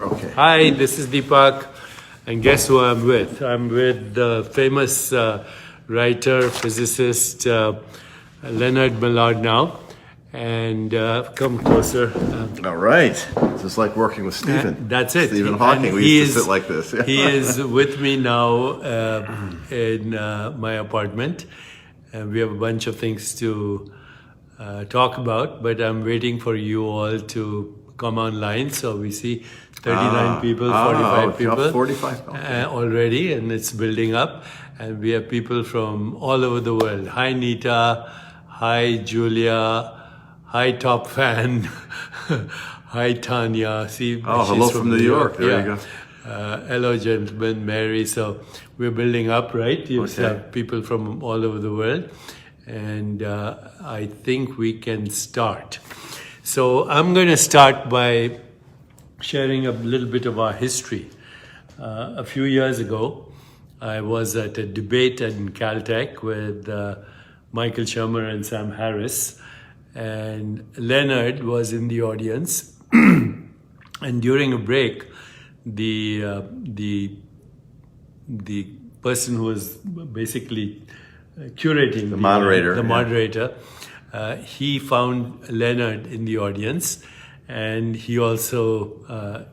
Okay. Hi, this is Deepak, and guess who I'm with? I'm with the famous writer, physicist Leonard Mlodinow, and come closer. All right. It's just like working with Stephen. That's it. Stephen Hawking. And We used to sit like this. He is with me now in my apartment, and we have a bunch of things to talk about, but I'm waiting for you all to come online. So we see 39 people, 45 people 45. Okay. already, and it's building up. And we have people from all over the world. Hi, Nita. Hi, Julia. Hi, Top Fan. Hi, Tanya. See, Hello from New York. There you go. Hello, gentlemen, Mary. So we're building up, right? You Okay. have people from all over the world. And I think we can start. So I'm going to start by sharing a little bit of our history. A few years ago, I was at a debate in Caltech with Michael Shermer and Sam Harris, and Leonard was in the audience. And during a break, the person who was basically curating The moderator. the moderator, he found Leonard in the audience, and he also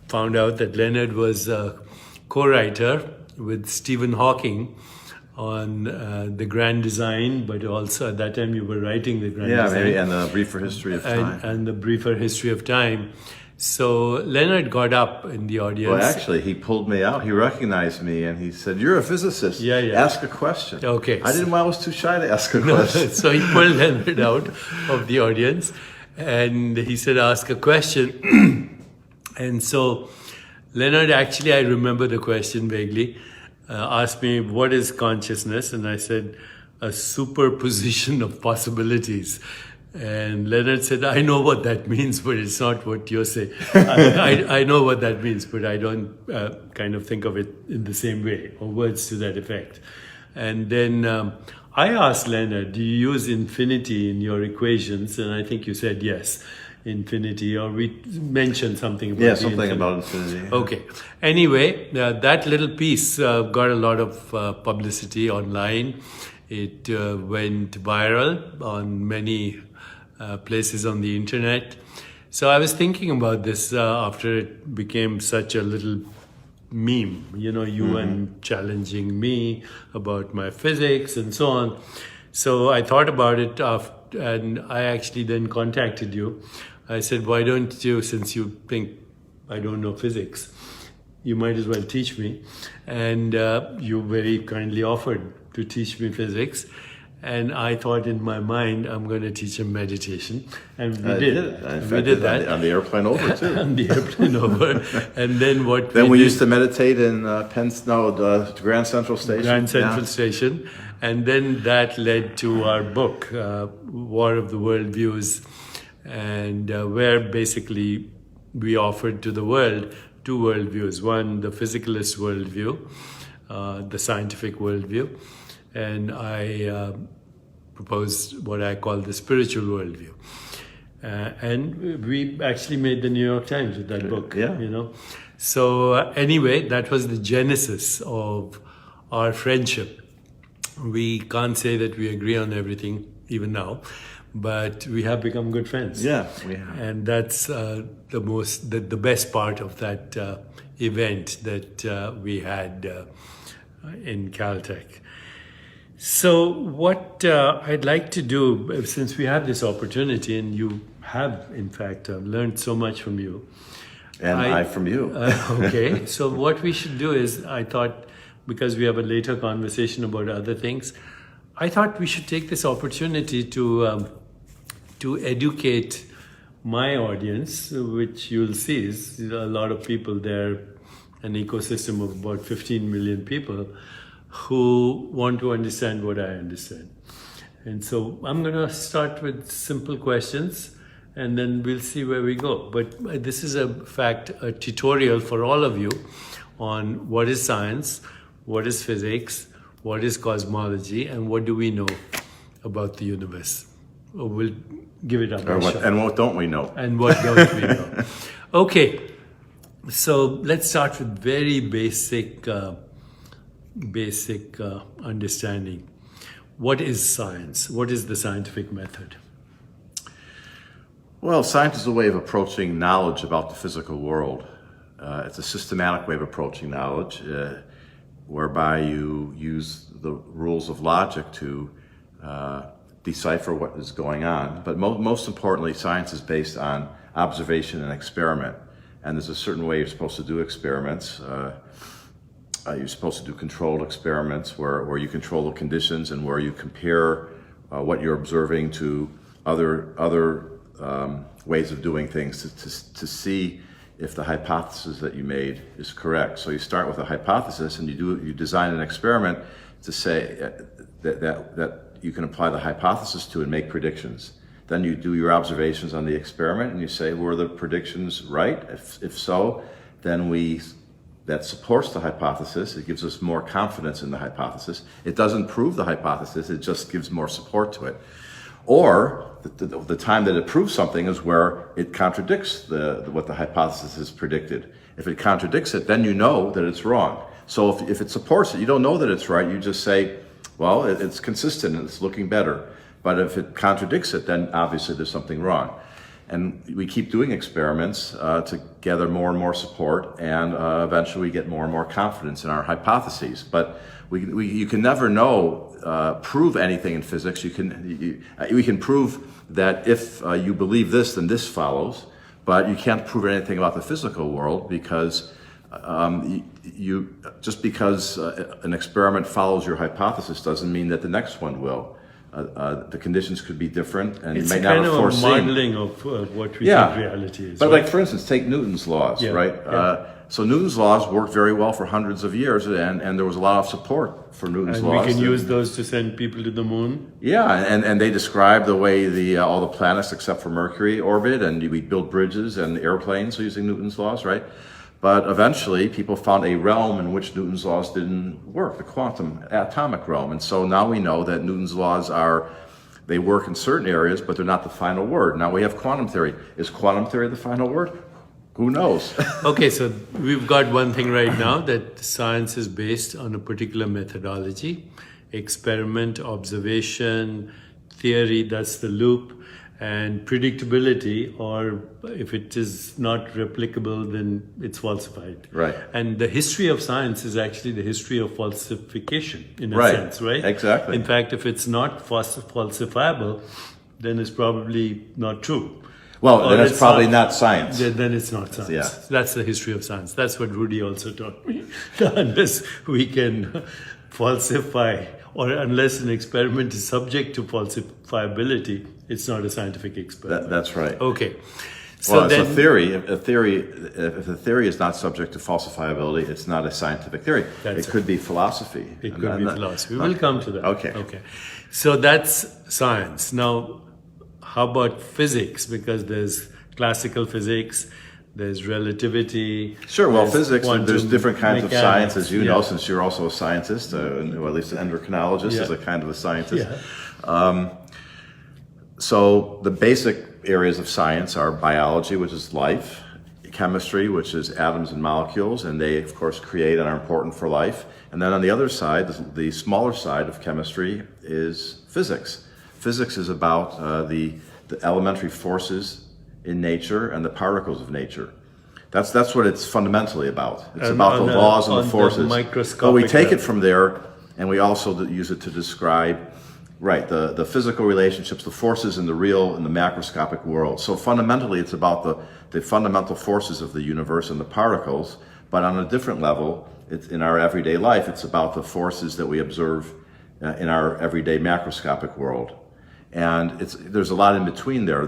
found out that Leonard was a co-writer with Stephen Hawking on the grand design, but also at that time you were writing the grand design. Maybe, and the briefer history of time. And the briefer history of time. So Leonard got up in the audience. Well, actually, he pulled me out. He recognized me, and he said, "You're a physicist. Yeah. Ask a question." Okay. I didn't. I was too shy to ask a question. So he pulled Leonard out of the audience, and he said, "Ask a question." And so Leonard, actually, I remember the question vaguely, asked me, "What is consciousness?" And I said, "A superposition of possibilities." And Leonard said, "I know what that means, but it's not what you're saying." I know what that means, but I don't kind of think of it in the same way, or words to that effect. And then I asked Leonard, "Do you use infinity in your equations?" And I think you said yes, infinity, or we mentioned something about the something infinity. about infinity. Okay. Anyway, that little piece got a lot of publicity online. It went viral on many places on the internet. So I was thinking about this after it became such a little meme, you and challenging me about my physics and so on. So I thought about it and I actually then contacted you. I said, "Why don't you, since you think I don't know physics, you might as well teach me." And you very kindly offered to teach me physics. And I thought in my mind, I'm going to teach him meditation. And we did. We did that. On the airplane over, too. On the airplane over. And then what Then we did, used to meditate in Grand Central Station. Grand Central Station. And then that led to our book, War of the Worldviews, and where basically we offered to the world two worldviews. One, the physicalist worldview, the scientific worldview, and I proposed what I call the spiritual worldview. And we actually made the New York Times with that book, So anyway, that was the genesis of our friendship. We can't say that we agree on everything even now, but we have become good friends. Yeah, we have. And that's the best part of that event that we had in Caltech. So what I'd like to do, since we have this opportunity, and you have, in fact, learned so much from you. And I from you. Okay, so what we should do is, I thought, because we have a later conversation about other things, I thought we should take this opportunity to educate my audience, which you'll see is a lot of people there, an ecosystem of about 15 million people who want to understand what I understand. And so I'm going to start with simple questions, and then we'll see where we go. But this is a tutorial for all of you on what is science, what is physics, what is cosmology, and what do we know about the universe. We'll give it up. And what don't we know? And what don't we know? Okay, So let's start with very basic understanding. What is science? What is the scientific method? Well, science is a way of approaching knowledge about the physical world. It's a systematic way of approaching knowledge, whereby you use the rules of logic to decipher what is going on. But most importantly, science is based on observation and experiment. And there's a certain way you're supposed to do experiments. You're supposed to do controlled experiments where you control the conditions and where you compare what you're observing to other ways of doing things to see if the hypothesis that you made is correct. So you start with a hypothesis and you design an experiment to say that you can apply the hypothesis to and make predictions. Then you do your observations on the experiment and you say, were the predictions right? If so, then that supports the hypothesis. It gives us more confidence in the hypothesis. It doesn't prove the hypothesis, it just gives more support to it. Or the time that it proves something is where it contradicts what the hypothesis has predicted. If it contradicts it, then you know that it's wrong. So if it supports it, you don't know that it's right, you just say, well, it's consistent and it's looking better. But if it contradicts it, then obviously there's something wrong. And we keep doing experiments to gather more and more support, and eventually we get more and more confidence in our hypotheses. But you can never prove anything in physics. We can prove that if you believe this, then this follows. But you can't prove anything about the physical world because just because an experiment follows your hypothesis doesn't mean that the next one will. The conditions could be different, and it's you may not have foreseen. It's kind of a modeling of what we think reality is. But right? like, for instance, take Newton's laws, right? Yeah. So Newton's laws worked very well for hundreds of years, and there was a lot of support for Newton's laws. And we can use those to send people to the moon? Yeah, and they describe the way all the planets except for Mercury orbit, and we build bridges and airplanes using Newton's laws, right? But eventually, people found a realm in which Newton's laws didn't work, the quantum atomic realm. And so now we know that Newton's laws they work in certain areas, but they're not the final word. Now we have quantum theory. Is quantum theory the final word? Who knows? Okay, so we've got one thing right now, that science is based on a particular methodology, experiment, observation, theory, that's the loop, and predictability, or if it is not replicable, then it's falsified. Right. And the history of science is actually the history of falsification, in a sense, right? Exactly. In fact, if it's not falsifiable, then it's probably not true. Well, then it's probably not science. Then it's not science. Yeah. That's the history of science. That's what Rudy also taught me. Unless we can falsify, or unless an experiment is subject to falsifiability, it's not a scientific experiment. That's right. Okay. So well, then, it's a theory. If the theory is not subject to falsifiability, it's not a scientific theory. It could be philosophy. It could be philosophy. We'll come to that. Okay. So that's science. Now, how about physics? Because there's classical physics, there's relativity. Sure, well, physics, there's different kinds of science, as you know, Yeah. since you're also a scientist, or at least an endocrinologist is a kind of a scientist. Yeah. So the basic areas of science are biology, which is life, chemistry, which is atoms and molecules, and they, of course, create and are important for life. And then on the other side, the smaller side of chemistry is physics. Physics is about the elementary forces in nature and the particles of nature. That's what it's fundamentally about. It's about the laws and the forces. But we take it from there, and we also use it to describe, the physical relationships, the forces in the real and the macroscopic world. So fundamentally, it's about the fundamental forces of the universe and the particles. But on a different level, it's in our everyday life, it's about the forces that we observe in our everyday macroscopic world. And there's a lot in between there.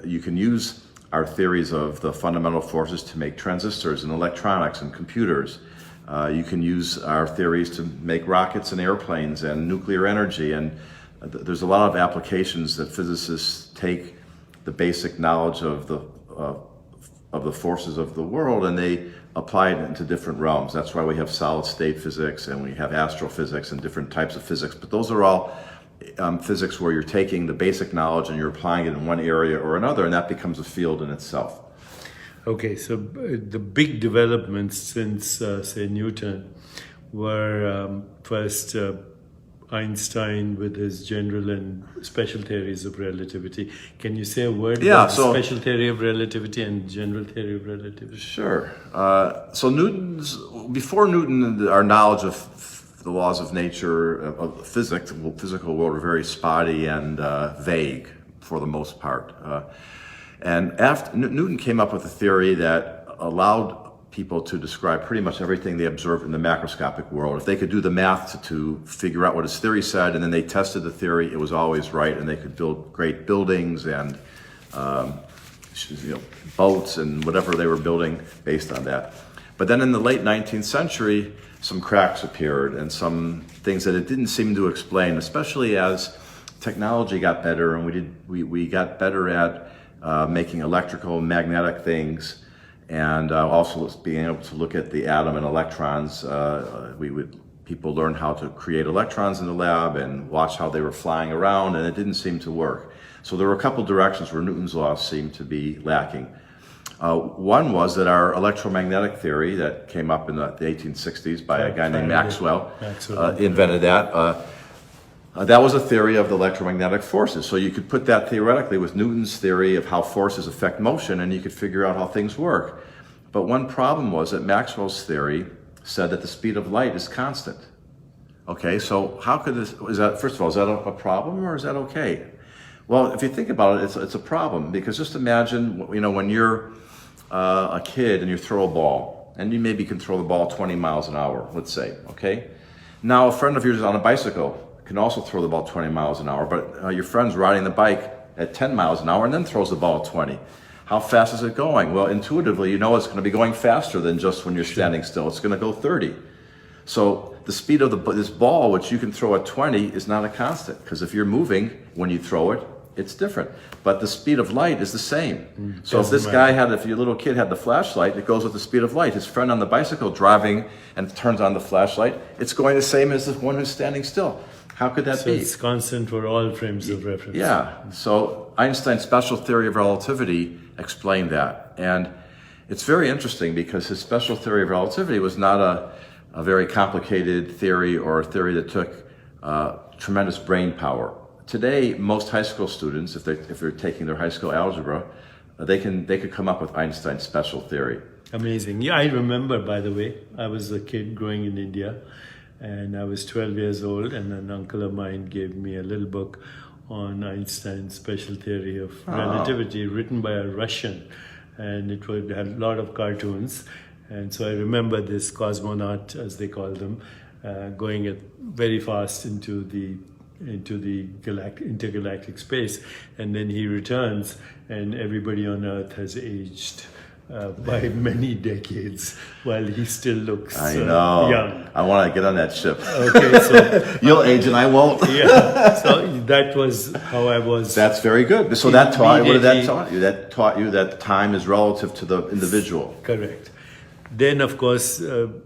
You can use our theories of the fundamental forces to make transistors and electronics and computers. You can use our theories to make rockets and airplanes and nuclear energy. And there's a lot of applications that physicists take the basic knowledge of the forces of the world, and they apply it into different realms. That's why we have solid state physics and we have astrophysics and different types of physics. But those are all physics where you're taking the basic knowledge and you're applying it in one area or another, and that becomes a field in itself. Okay, so the big developments since, say, Newton were first Einstein with his general and special theories of relativity. Can you say a word about the special theory of relativity and general theory of relativity? Sure. So before Newton, our knowledge of the laws of nature, of physics, the physical world, were very spotty and vague for the most part. And after Newton came up with a theory that allowed people to describe pretty much everything they observed in the macroscopic world. If they could do the math to figure out what his theory said, and then they tested the theory, it was always right, and they could build great buildings and boats and whatever they were building based on that. But then in the late 19th century, some cracks appeared and some things that it didn't seem to explain, especially as technology got better and we got better at making electrical and magnetic things, and also being able to look at the atom and electrons. People learned how to create electrons in the lab and watch how they were flying around, and it didn't seem to work. So there were a couple directions where Newton's laws seemed to be lacking. One was that our electromagnetic theory that came up in the 1860s by a guy named Maxwell invented that. That was a theory of the electromagnetic forces. So you could put that theoretically with Newton's theory of how forces affect motion, and you could figure out how things work. But one problem was that Maxwell's theory said that the speed of light is constant. Okay, so how could this, first of all, is that a problem or is that okay? Well, if you think about it, it's a problem, because just imagine, when you're a kid and you throw a ball, and you maybe can throw the ball 20 miles an hour, let's say, okay? Now a friend of yours is on a bicycle, can also throw the ball 20 miles an hour, but your friend's riding the bike at 10 miles an hour and then throws the ball at 20. How fast is it going? Well, intuitively, you know it's going to be going faster than just when you're standing still. It's going to go 30. So the speed of this ball, which you can throw at 20, is not a constant, because if you're moving when you throw it, it's different. But the speed of light is the same. So if if your little kid had the flashlight, it goes with the speed of light. His friend on the bicycle driving and turns on the flashlight, it's going the same as the one who's standing still. How could that be? So it's constant for all frames of reference. Yeah. So Einstein's special theory of relativity explained that. And it's very interesting because his special theory of relativity was not a very complicated theory or a theory that took tremendous brain power. Today, most high school students, if they're taking their high school algebra, they could come up with Einstein's special theory. Amazing. Yeah, I remember, by the way, I was a kid growing in India, and I was 12 years old, and an uncle of mine gave me a little book on Einstein's special theory of relativity, written by a Russian, and it had a lot of cartoons. And so I remember this cosmonaut, as they call them, going very fast into the intergalactic space, and then he returns, and everybody on Earth has aged by many decades, while he still looks young. I want to get on that ship. Okay, so you'll age and I won't. Yeah, so that was how I was. That's very good. So that taught you. What did that taught you? That taught you that time is relative to the individual. Correct. Then, of course,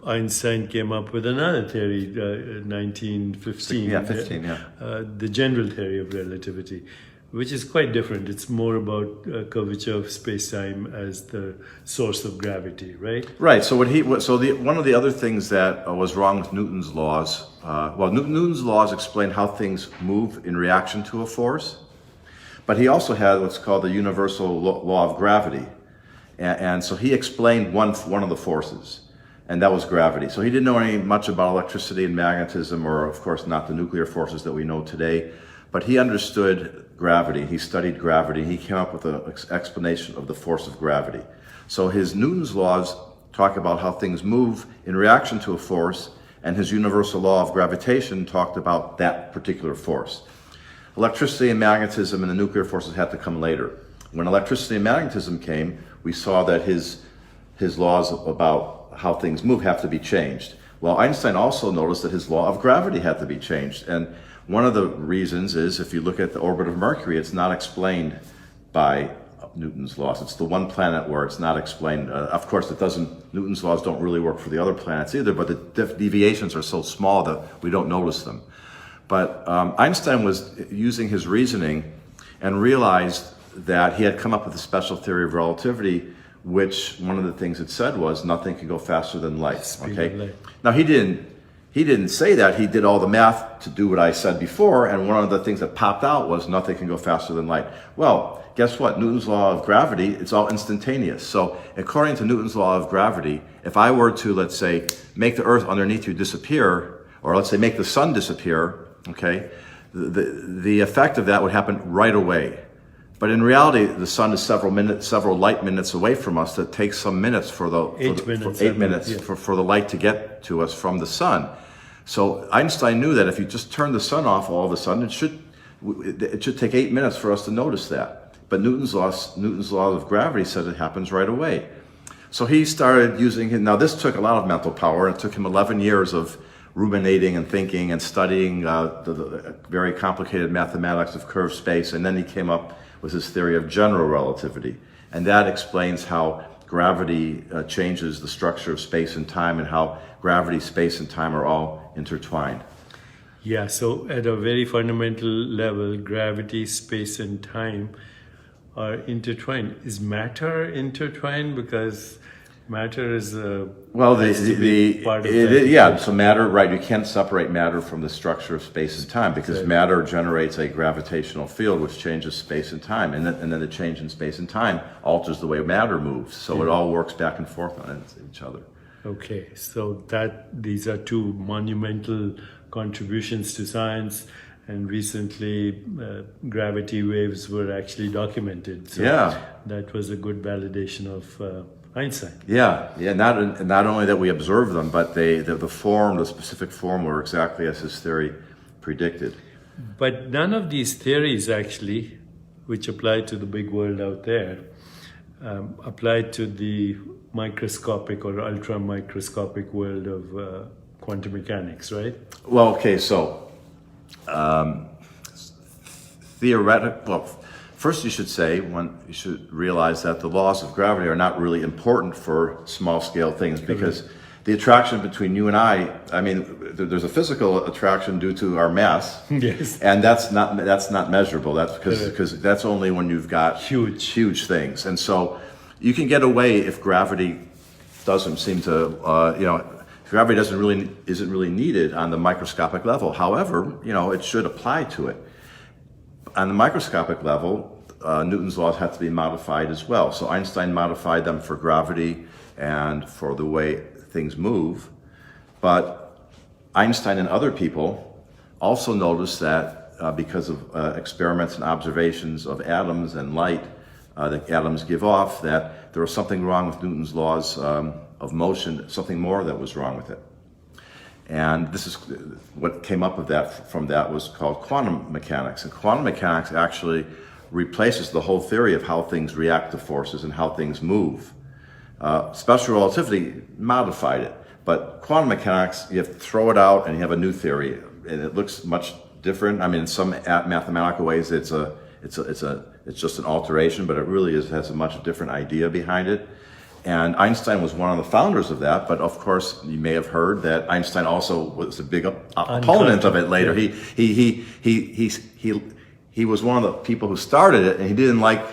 Einstein came up with another theory, 1915. Yeah, 15, yeah. The general theory of relativity, which is quite different. It's more about curvature of space-time as the source of gravity, right? Right. So one of the other things that was wrong with Newton's laws, Newton's laws explain how things move in reaction to a force, but he also had what's called the universal law of gravity. And so he explained one of the forces, and that was gravity. So he didn't know much about electricity and magnetism, or of course not the nuclear forces that we know today, but he understood gravity. He studied gravity. He came up with an explanation of the force of gravity. So his Newton's laws talk about how things move in reaction to a force, and his universal law of gravitation talked about that particular force. Electricity and magnetism and the nuclear forces had to come later. When electricity and magnetism came, we saw that his laws about how things move have to be changed. Well, Einstein also noticed that his law of gravity had to be changed. And one of the reasons is, if you look at the orbit of Mercury, it's not explained by Newton's laws. It's the one planet where it's not explained. Of course, Newton's laws don't really work for the other planets either, but the deviations are so small that we don't notice them. But Einstein was using his reasoning and realized that he had come up with a special theory of relativity which one of the things it said was nothing can go faster than light. Speed Okay. of light. Now he didn't say that. He did all the math to do what I said before, and one of the things that popped out was nothing can go faster than light. Well, guess what? Newton's law of gravity, it's all instantaneous. So according to Newton's law of gravity, if I were to, let's say, make the Earth underneath you disappear, or let's say make the sun disappear, okay, the effect of that would happen right away. But in reality, the sun is several light minutes away from us. That takes some minutes for the 8 minutes yeah. for the light to get to us from the sun. So Einstein knew that if you just turn the sun off all of a sudden, it should take 8 minutes for us to notice that. But Newton's law of gravity said it happens right away. So he started using it. Now this took a lot of mental power. It took him 11 years of ruminating and thinking and studying the very complicated mathematics of curved space, and then he came up with his theory of general relativity. And that explains how gravity changes the structure of space and time, and how gravity, space, and time are all intertwined. Yeah, so at a very fundamental level, gravity, space, and time are intertwined. Is matter intertwined? Because matter is Well, part of that. yeah. So matter, right? You can't separate matter from the structure of space and time, because Right. matter generates a gravitational field which changes space and time, and then the change in space and time alters the way matter moves. So it all works back and forth on each other. Okay, so these are two monumental contributions to science, and recently gravity waves were actually documented. So Yeah. that was a good validation of Einstein. Yeah. Not only that we observed them, but the specific form, were exactly as his theory predicted. But none of these theories actually, which apply to the big world out there, apply to the microscopic or ultra microscopic world of quantum mechanics, right? Well, okay, so well, first you should realize that the laws of gravity are not really important for small scale things, because the attraction between you and I mean, there's a physical attraction due to our mass. Yes. And that's not measurable. That's because that's only when you've got huge things. And so you can get away if gravity doesn't seem to, gravity isn't really needed on the microscopic level. However, it should apply to it. On the microscopic level, Newton's laws have to be modified as well. So Einstein modified them for gravity and for the way things move. But Einstein and other people also noticed that because of experiments and observations of atoms and light that atoms give off, that there was something wrong with Newton's laws of motion, something more that was wrong with it. And this is what came up from that was called quantum mechanics. And quantum mechanics actually replaces the whole theory of how things react to forces and how things move. Special relativity modified it, but quantum mechanics, you have to throw it out and you have a new theory, and it looks much different. I mean, in some mathematical ways, it's just an alteration, but it really has a much different idea behind it. And Einstein was one of the founders of that, but of course you may have heard that Einstein also was a big opponent of it later. He was one of the people who started it, and he didn't like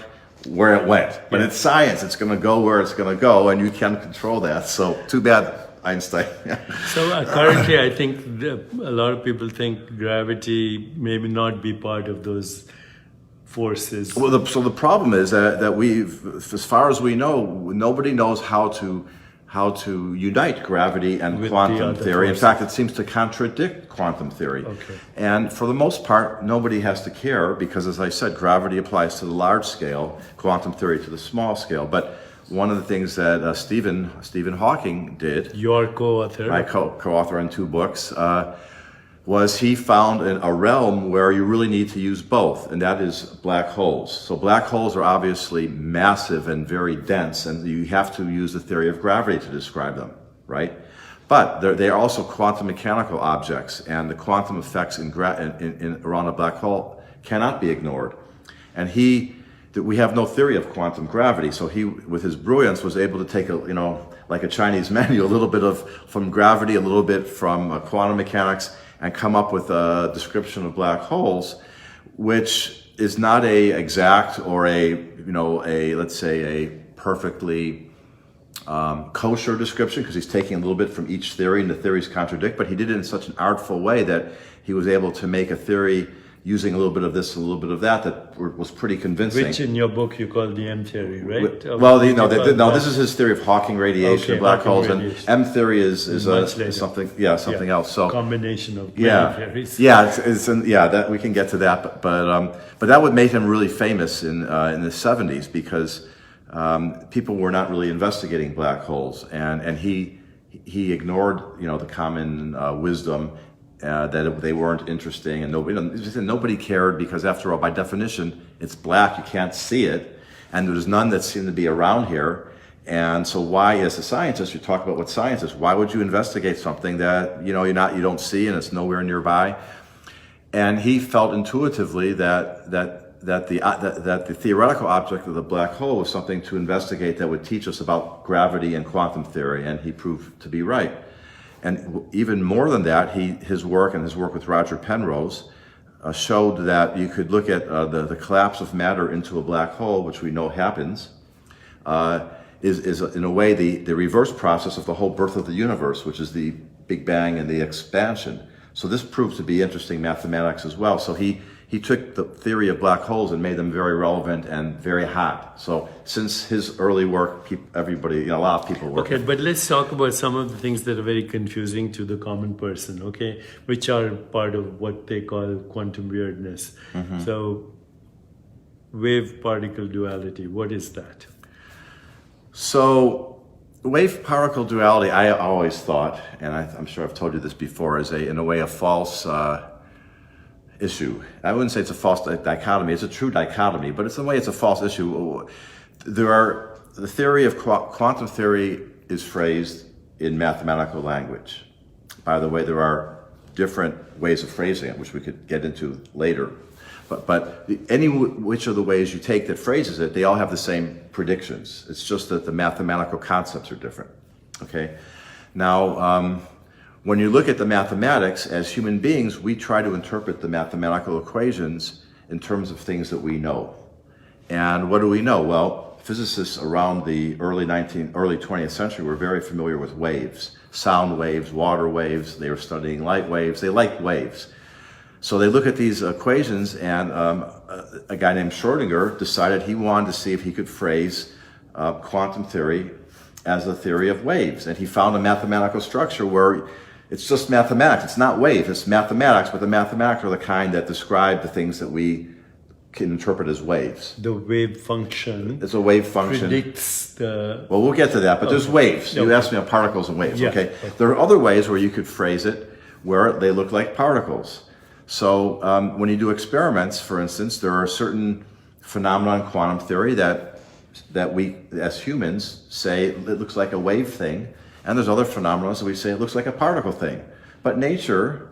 where it went. But it's science; it's going to go where it's going to go, and you can't control that. So too bad, Einstein. So currently, I think a lot of people think gravity maybe not be part of those forces. Well, so the problem is that as far as we know, nobody knows how to unite gravity and With quantum the theory. In forces. fact, it seems to contradict quantum theory. Okay. And for the most part, nobody has to care, because, as I said, gravity applies to the large scale, quantum theory to the small scale. But one of the things that Stephen Hawking did, Your co-author. my co-author in 2 books, was he found a realm where you really need to use both, and that is black holes. So black holes are obviously massive and very dense, and you have to use the theory of gravity to describe them, right? But they are also quantum mechanical objects, and the quantum effects around a black hole cannot be ignored. And we have no theory of quantum gravity, so he, with his brilliance, was able to take like a Chinese menu, a little bit from gravity, a little bit from quantum mechanics, and come up with a description of black holes, which is not a exact or let's say a perfectly kosher description because he's taking a little bit from each theory and the theories contradict, but he did it in such an artful way that he was able to make a theory using a little bit of this and a little bit of that was pretty convincing. Which in your book you call the M theory, right? Well, this is his theory of Hawking radiation, Okay, black Hawking holes, radiation. and M theory is Much later. something else. So combination of many yeah, theories. that we can get to that, but that would make him really famous in the 70s because people were not really investigating black holes, and he ignored the common wisdom. That they weren't interesting, and nobody cared because, after all, by definition, it's black. You can't see it, and there's none that seem to be around here. And so, why, as a scientist, you talk about what science is? Why would you investigate something that you don't see and it's nowhere nearby? And he felt intuitively that the theoretical object of the black hole was something to investigate that would teach us about gravity and quantum theory, and he proved to be right. And even more than that, his work with Roger Penrose showed that you could look at the collapse of matter into a black hole, which we know happens, is in a way the reverse process of the whole birth of the universe, which is the Big Bang and the expansion. So this proves to be interesting mathematics as well. So he took the theory of black holes and made them very relevant and very hot. So since his early work, a lot of people were. Okay, but let's talk about some of the things that are very confusing to the common person, okay, which are part of what they call quantum weirdness. Mm-hmm. So wave-particle duality, what is that? So wave-particle duality, I always thought, and I'm sure I've told you this before, is in a way a false issue. I wouldn't say it's a false dichotomy. It's a true dichotomy, but in a way it's a false issue. The theory of quantum theory is phrased in mathematical language. By the way, there are different ways of phrasing it, which we could get into later. But any which of the ways you take that phrases it, they all have the same predictions. It's just that the mathematical concepts are different. Okay? Now, when you look at the mathematics, as human beings, we try to interpret the mathematical equations in terms of things that we know. And what do we know? Well, physicists around the early 20th century were very familiar with waves, sound waves, water waves. They were studying light waves. They liked waves. So they look at these equations, and a guy named Schrödinger decided he wanted to see if he could phrase quantum theory as a theory of waves. And he found a mathematical structure where it's just mathematics. It's not waves, it's mathematics, but the mathematics are the kind that describe the things that we can interpret as waves. The wave function. It's a wave function. Predicts the... Well, we'll get to that, but there's waves. You asked me about particles and waves, Yeah. okay? There are other ways where you could phrase it where they look like particles. So when you do experiments, for instance, there are certain phenomena in quantum theory that we, as humans, say it looks like a wave thing, and there's other phenomena that we say it looks like a particle thing. But nature,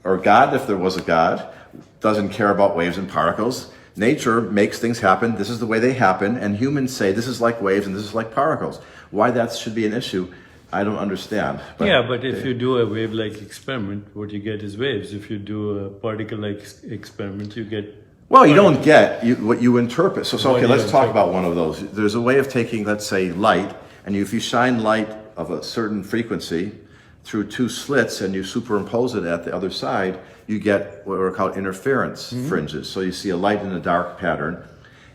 or God, if there was a God, doesn't care about waves and particles. Nature makes things happen. This is the way they happen, and humans say this is like waves and this is like particles. Why that should be an issue, I don't understand. But if you do a wave-like experiment, what you get is waves. If you do a particle-like experiment, you get... Well, you don't get what you interpret. So okay, let's talk interpret. about one of those. There's a way of taking, let's say, light, and if you shine light of a certain frequency through two slits and you superimpose it at the other side, you get what are called interference fringes. So you see a light in a dark pattern.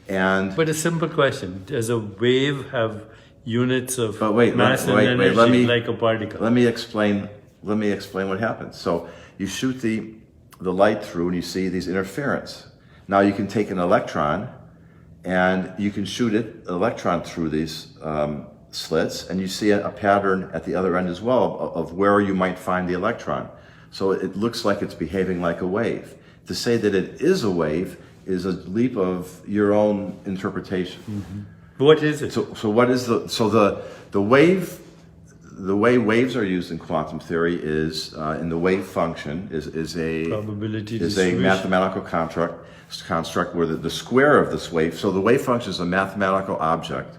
But a simple question, does a wave have units of mass and wait, energy like a particle? Let me explain what happens. So you shoot the light through and you see these interference. Now you can take an electron and you can shoot an electron through these slits, and you see a pattern at the other end as well of where you might find the electron. So it looks like it's behaving like a wave. To say that it is a wave is a leap of your own interpretation. Mm-hmm. What is it? So what is the wave? The way waves are used in quantum theory is in the wave function is a probability is a distribution. mathematical construct where the square of this wave. So the wave function is a mathematical object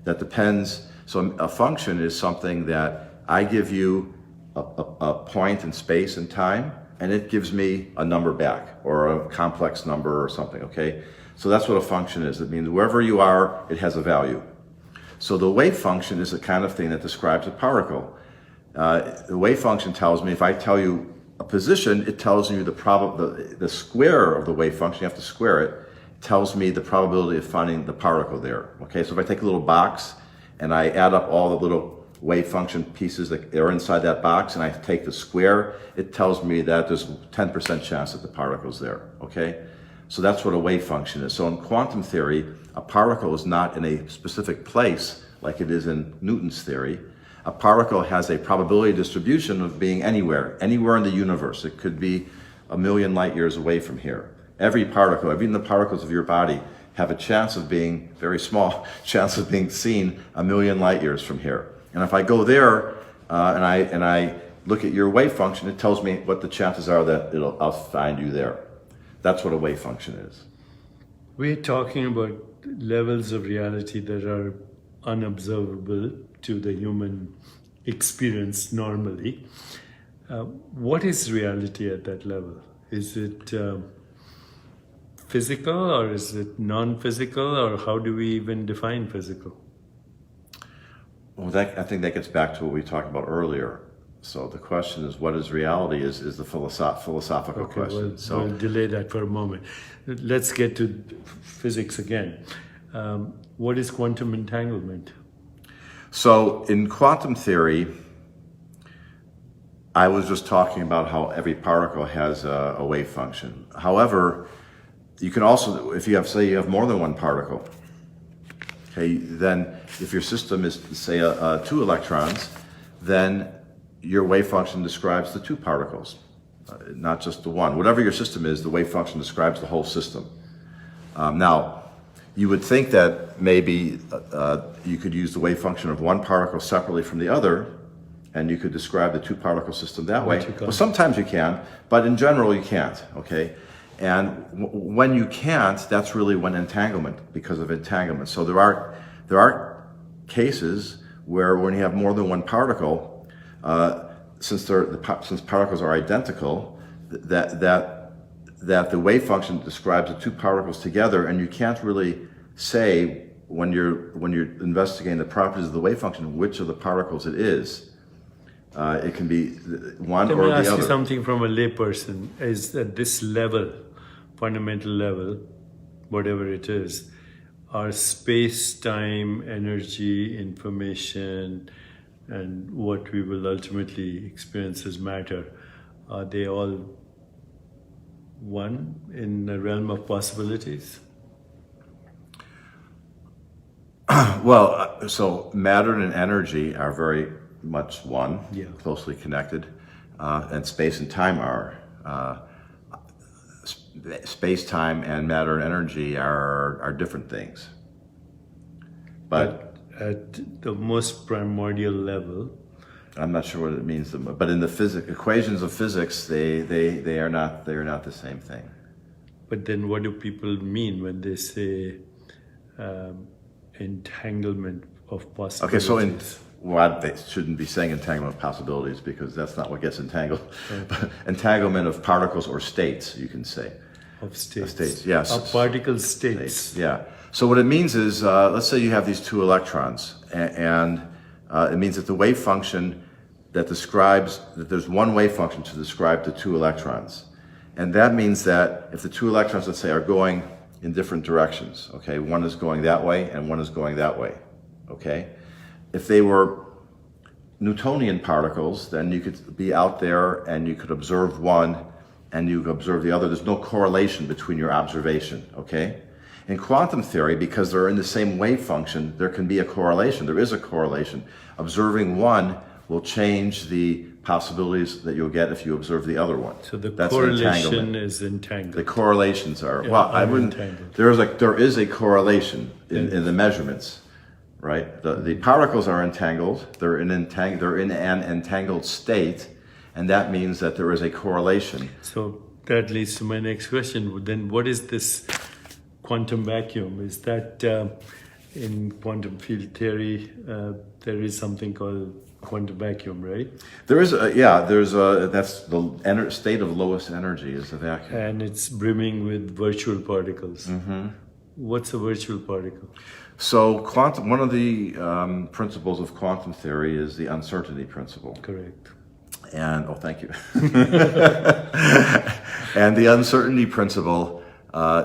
that depends. So a function is something that I give you a point in space and time, and it gives me a number back, or a complex number or something, okay? So that's what a function is. It means wherever you are, it has a value. So the wave function is the kind of thing that describes a particle. The wave function tells me, if I tell you a position, it tells you the square of the wave function, you have to square it, tells me the probability of finding the particle there. Okay, so if I take a little box and I add up all the little wave function pieces that are inside that box and I take the square, it tells me that there's 10% chance that the particle's there. Okay, so that's what a wave function is. So in quantum theory, a particle is not in a specific place like it is in Newton's theory. A particle has a probability distribution of being anywhere in the universe. It could be 1,000,000 light years away from here. Every particle, even the particles of your body, have a chance of being, very small chance of being seen 1,000,000 light years from here. And if I go there and I look at your wave function, it tells me what the chances are that I'll find you there. That's what a wave function is. We're talking about levels of reality that are unobservable to the human experience normally. What is reality at that level? Is it physical or is it non-physical, or how do we even define physical? Well, I think that gets back to what we talked about earlier. So the question is, what is reality is the philosophical question. We'll delay that for a moment. Let's get to physics again. What is quantum entanglement? So in quantum theory, I was just talking about how every particle has a wave function. However, you can also, if you have, say you have more than one particle, okay, then if your system is, say, 2 electrons, then your wave function describes the 2 particles, not just the one. Whatever your system is, the wave function describes the whole system. Now, you would think that maybe you could use the wave function of one particle separately from the other, and you could describe the 2-particle system that way. Well, sometimes you can, but in general you can't, okay? And when you can't, that's really when because of entanglement. So there are cases where when you have more than one particle, since particles are identical, that the wave function describes the 2 particles together, and you can't really say when you're investigating the properties of the wave function which of the particles it is. It can be one or the other. Let me ask you something from a layperson. Is at this level, fundamental level, whatever it is, are space, time, energy, information, and what we will ultimately experience as matter, are they all one in the realm of possibilities? Well, so matter and energy are very much one, closely connected, and space and time are. Space, time, and matter and energy are different things. But at the most primordial level, I'm not sure what it means. But in the equations of physics, they are not the same thing. But then, what do people mean when they say entanglement of possibilities? Okay, so they shouldn't be saying entanglement of possibilities, because that's not what gets entangled. But entanglement of particles or states, you can say. Of states. States, yes. Of particle states. Yeah. So what it means is, let's say you have these 2 electrons, and it means that the wave function that describes, that there's one wave function to describe the 2 electrons. And that means that if the 2 electrons, let's say, are going in different directions, okay, one is going that way and one is going that way, okay? If they were Newtonian particles, then you could be out there and you could observe one and you could observe the other. There's no correlation between your observation, okay? In quantum theory, because they're in the same wave function, there can be a correlation. There is a correlation. Observing one will change the possibilities that you'll get if you observe the other one. So that's correlation is entangled. The correlations are, I wouldn't, there is a correlation in the measurements, right? The particles are entangled, they're in an entangled state, and that means that there is a correlation. So that leads to my next question. Then what is this quantum vacuum? Is that in quantum field theory, there is something called quantum vacuum, right? There is, that's the state of lowest energy is the vacuum. And it's brimming with virtual particles. Mm-hmm. What's a virtual particle? So one of the principles of quantum theory is the uncertainty principle. Correct. And, oh, thank you. And the uncertainty principle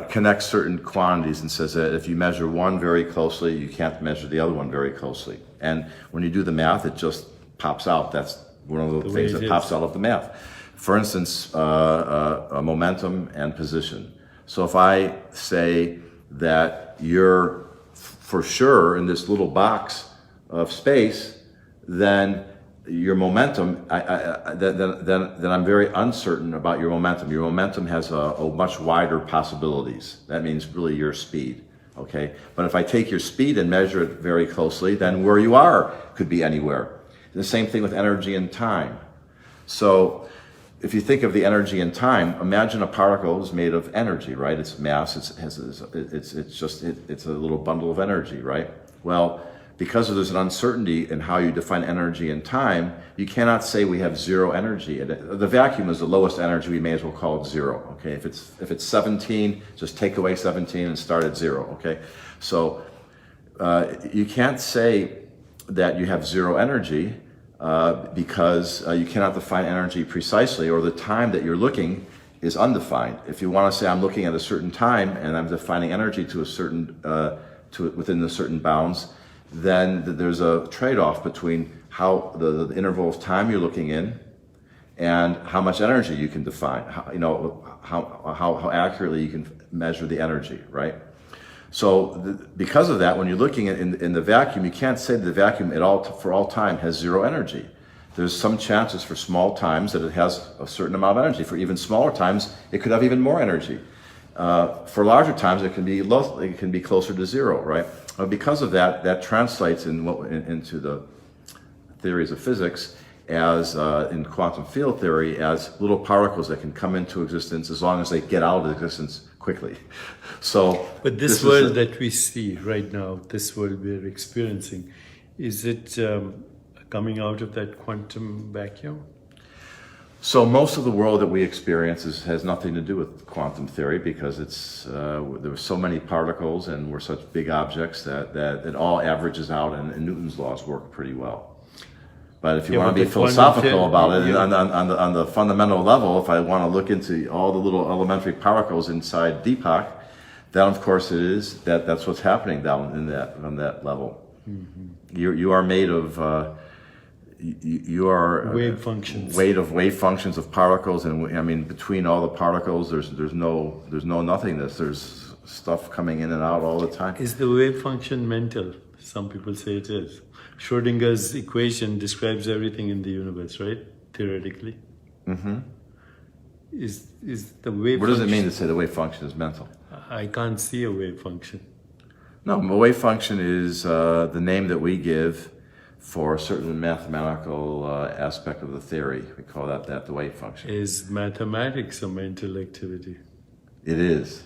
connects certain quantities and says that if you measure one very closely, you can't measure the other one very closely. And when you do the math, it just pops out. That's one of the things that pops out of the math. For instance, momentum and position. So if I say that you're for sure in this little box of space, then your momentum, then I'm very uncertain about your momentum. Your momentum has a much wider possibilities. That means really your speed, okay? But if I take your speed and measure it very closely, then where you are could be anywhere. The same thing with energy and time. So if you think of the energy and time, imagine a particle is made of energy, right? It's mass, it's a little bundle of energy, right? Well, because there's an uncertainty in how you define energy and time, you cannot say we have zero energy. The vacuum is the lowest energy, we may as well call it zero, okay? If it's 17, just take away 17 and start at zero, okay? So you can't say that you have zero energy because you cannot define energy precisely, or the time that you're looking is undefined. If you want to say I'm looking at a certain time and I'm defining energy to a certain within the certain bounds, then there's a trade-off between how the interval of time you're looking in and how much energy you can define. How accurately you can measure the energy, right? So because of that, when you're looking at in the vacuum, you can't say that the vacuum for all time has zero energy. There's some chances for small times that it has a certain amount of energy. For even smaller times, it could have even more energy. For larger times, it can be closer to zero, right? Because of that, that translates into the theories of physics as in quantum field theory as little particles that can come into existence as long as they get out of existence quickly. So, but this world that we see right now, this world we're experiencing, is it coming out of that quantum vacuum? So most of the world that we experience has nothing to do with quantum theory, because there were so many particles and we're such big objects that it all averages out, and Newton's laws work pretty well. But if you want to be philosophical about it, on the fundamental level, if I want to look into all the little elementary particles inside Deepak, then of course it is that's what's happening down on that level. Mm-hmm. You are made of you are wave functions. Wave functions of particles, and I mean between all the particles, there's no nothingness. There's stuff coming in and out all the time. Is the wave function mental? Some people say it is. Schrodinger's equation describes everything in the universe, right? Theoretically. Mm-hmm. Is the wave? What does it mean to say the wave function is mental? I can't see a wave function. No, a wave function is the name that we give for a certain mathematical aspect of the theory. We call that the wave function. Is mathematics a mental activity? It is.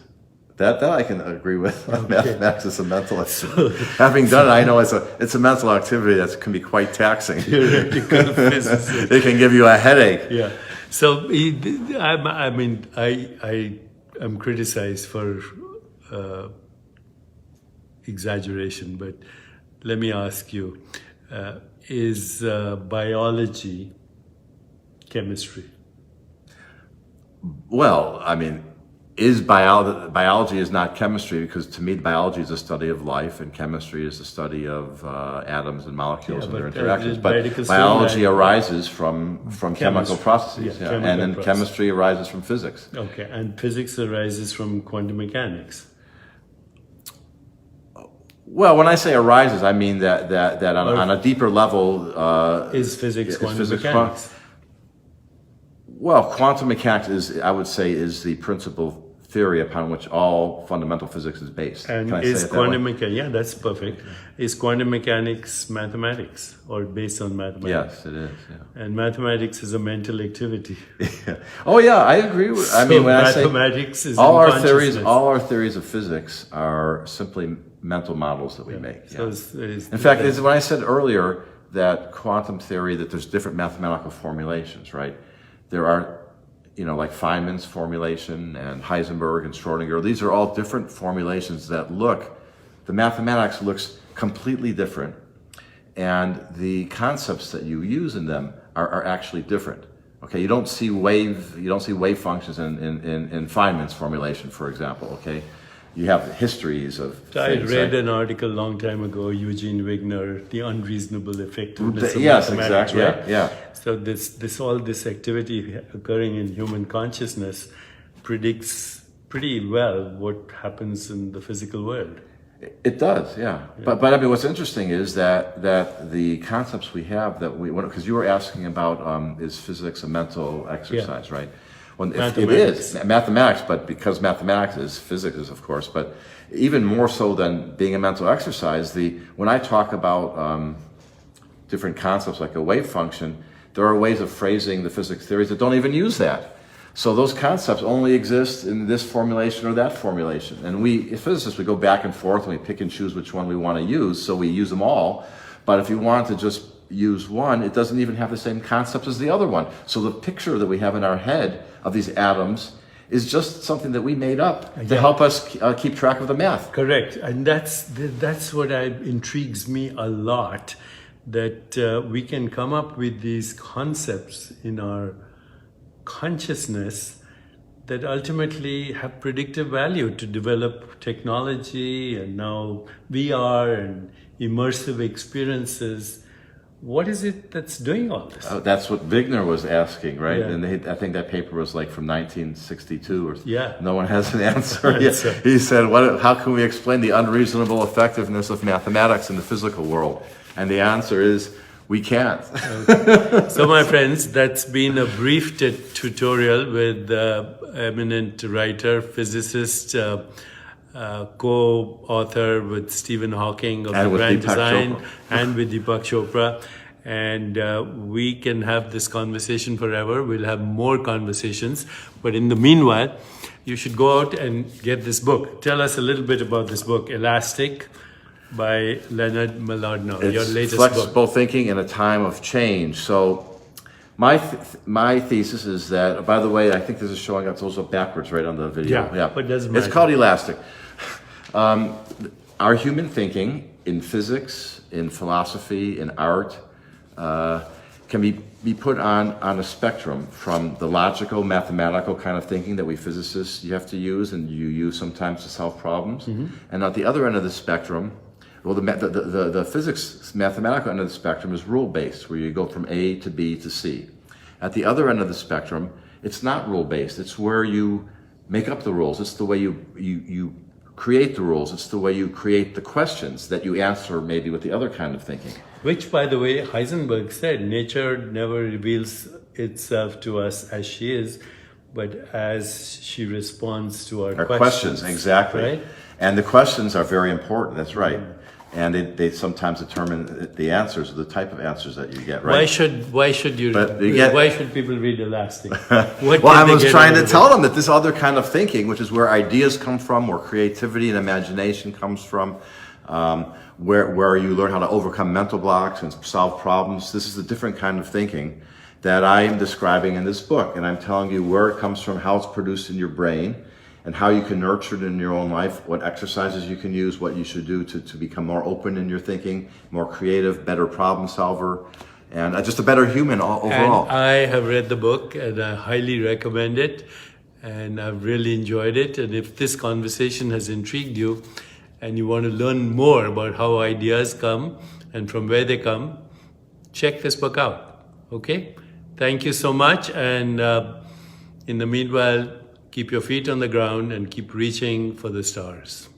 That I can agree with. Okay. Mathematics is a mental activity. Having done it, I know it's a mental activity that can be quite taxing. Theoretical physics. It can give you a headache. Yeah. So I'm criticized for exaggeration, but let me ask you: is biology chemistry? Well, I mean, biology is not chemistry, because to me biology is a study of life and chemistry is the study of atoms and molecules and their interactions. But biology arises from chemical processes, and then chemistry arises from physics. Okay, and physics arises from quantum mechanics. Well, when I say arises, I mean that on a deeper level, is physics quantum mechanics? Well, quantum mechanics is the principal theory upon which all fundamental physics is based. And is quantum mechanics? Yeah, that's perfect. Is quantum mechanics mathematics, or based on mathematics? Yes, it is. Yeah. And mathematics is a mental activity. Yeah. Oh, yeah, I agree. I mean, when mathematics is all our theories of physics are simply mental models that we make. So in fact, when I said earlier that quantum theory, that there's different mathematical formulations, right? There are, like Feynman's formulation and Heisenberg and Schrodinger. These are all different formulations that look the mathematics looks completely different, and the concepts that you use in them are actually different. Okay, you don't see wave functions in Feynman's formulation, for example. Okay, you have histories of I things, read right? an article a long time ago, Eugene Wigner, The Unreasonable Effectiveness of Yes, Mathematics, exactly. right? Yeah. So this activity occurring in human consciousness predicts pretty well what happens in the physical world. It does, yeah. But I mean, what's interesting is that the concepts we have that because you were asking about is physics a mental exercise, right? Well, it is mathematics, but because mathematics is physics, is of course, but even more so than being a mental exercise, when I talk about different concepts like a wave function, there are ways of phrasing the physics theories that don't even use that. So those concepts only exist in this formulation or that formulation. And we, as physicists, we go back and forth and we pick and choose which one we want to use, so we use them all. But if you want to just use one, it doesn't even have the same concepts as the other one. So the picture that we have in our head of these atoms is just something that we made up to help us keep track of the math. Correct. And that's what intrigues me a lot, that we can come up with these concepts in our consciousness that ultimately have predictive value to develop technology and now VR and immersive experiences. What is it that's doing all this? That's what Wigner was asking, right? Yeah. And I think that paper was like from 1962 or Yeah. No one has an answer. He said, how can we explain the unreasonable effectiveness of mathematics in the physical world? And the answer is, we can't. So my friends, that's been a brief tutorial with eminent writer, physicist, co-author with Stephen Hawking of And the with Grand Deepak Design Chopra. and with Deepak Chopra. And we can have this conversation forever. We'll have more conversations. But in the meanwhile, you should go out and get this book. Tell us a little bit about this book, Elastic, by Leonard Mlodinow, your It's latest flexible book. thinking in a time of change. So my thesis is that, by the way, I think this is showing up also backwards right on the video. Yeah, but it doesn't It's matter. called Elastic. Our human thinking in physics, in philosophy, in art, can be put on a spectrum from the logical, mathematical kind of thinking that we physicists you have to use and you use sometimes to solve problems. And at the other end of the spectrum, well, the physics mathematical end of the spectrum is rule-based, where you go from A to B to C. At the other end of the spectrum, it's not rule-based. It's where you make up the rules. It's the way you create the rules. It's the way you create the questions that you answer maybe with the other kind of thinking. Which, by the way, Heisenberg said, nature never reveals itself to us as she is, but as she responds to our questions. Exactly. Right? And the questions are very important, that's right. And they sometimes determine the answers, or the type of answers that you get, right? Why should people read Elastic? Well, I was trying to tell them that this other kind of thinking, which is where ideas come from, where creativity and imagination comes from, where you learn how to overcome mental blocks and solve problems. This is a different kind of thinking that I am describing in this book. And I'm telling you where it comes from, how it's produced in your brain, and how you can nurture it in your own life, what exercises you can use, what you should do to become more open in your thinking, more creative, better problem solver, and just a better human overall. And I have read the book and I highly recommend it, and I've really enjoyed it. And if this conversation has intrigued you and you want to learn more about how ideas come and from where they come, check this book out. Okay? Thank you so much. And in the meanwhile, keep your feet on the ground and keep reaching for the stars.